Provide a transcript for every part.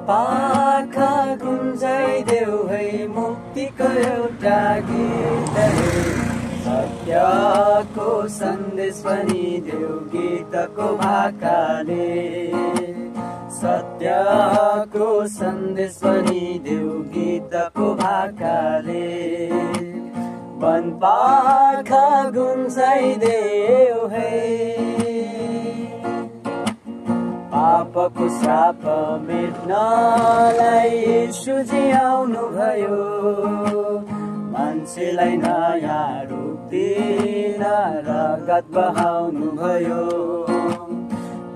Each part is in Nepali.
पाखा गुन्जाइदेऊ है मुक्तिको एउटा गीत है सत्यको सन्देश पनि देऊ गीतको भाकाले सत्यको सन्देश पनि देऊ गीतको भाकाले वनपाखा गुन्जाइदेऊ है पापको श्राप मेट्नलाई येशूजी आउनुभयो मान्छेलाई नयाँ रूप दिन रगत बहाउनुभयो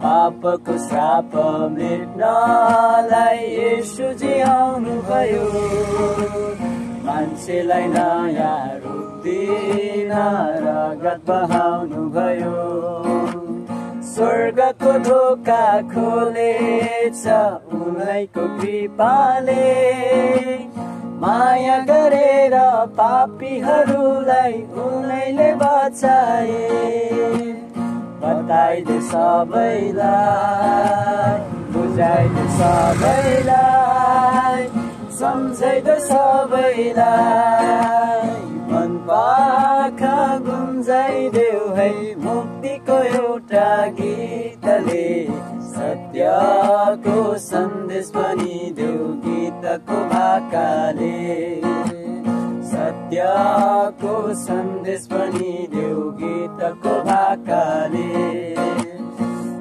पापको श्राप मेट्नलाई येशूजी आउनुभयो मान्छेलाई नयाँ रूप दिन रगत बहाउनुभयो स्वर्गको ढोका खोलेछ उनैको कृपाले माया गरेर पापीहरूलाई उनैले बचाए बताइदे सबैलाई बुझाइदे सबैलाई सम्झाइदे सबैलाई वनपाखा गुन्जाइदेऊ है मुक्तिको एउटा गीतले सत्यको सन्देश पनि देऊ गीतको भाकाले सत्यको सन्देश पनि देऊ गीतको भाकाले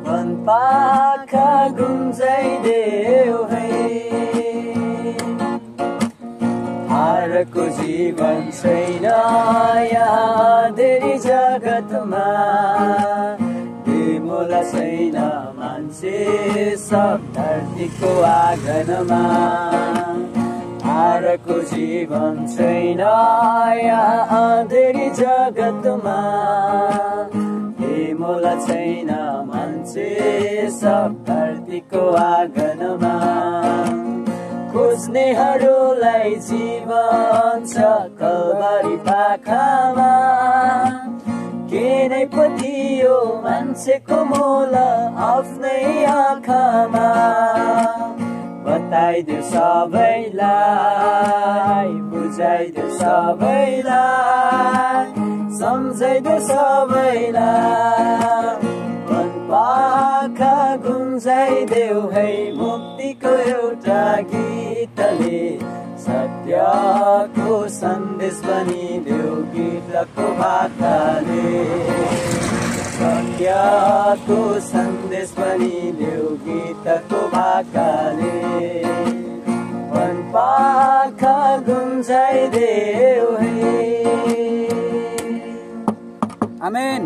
वनपाखा गुन्जाइदेऊ है हारको जीवन छैन यहाँ धेरै जगतमा मोला छैन मान्छे सब धरतीको आँगनमा हारको जीवन छैन यहाँ धेरै जगतमा मोला छैन मान्छे सब धरतीको आँगनमा खोज्नेहरूलाई जीवन छ कलवारी पाखामा के नै पो थियो मान्छेको मोल आफ्नै आँखामा बताइदेऊ सबैलाई बुझाइदेऊ सबैलाई सम्झाइदेऊ सबैलाई वनपाखा गुन्जाइदेऊ है मुक्तिको एउटा गीतले सत्यको सन्देश पनि देऊ गीतको भाकाले सत्यको सन्देश पनि देऊ गीतको भाकाले वनपाखा गुन्जाइदेऊ है आमेन।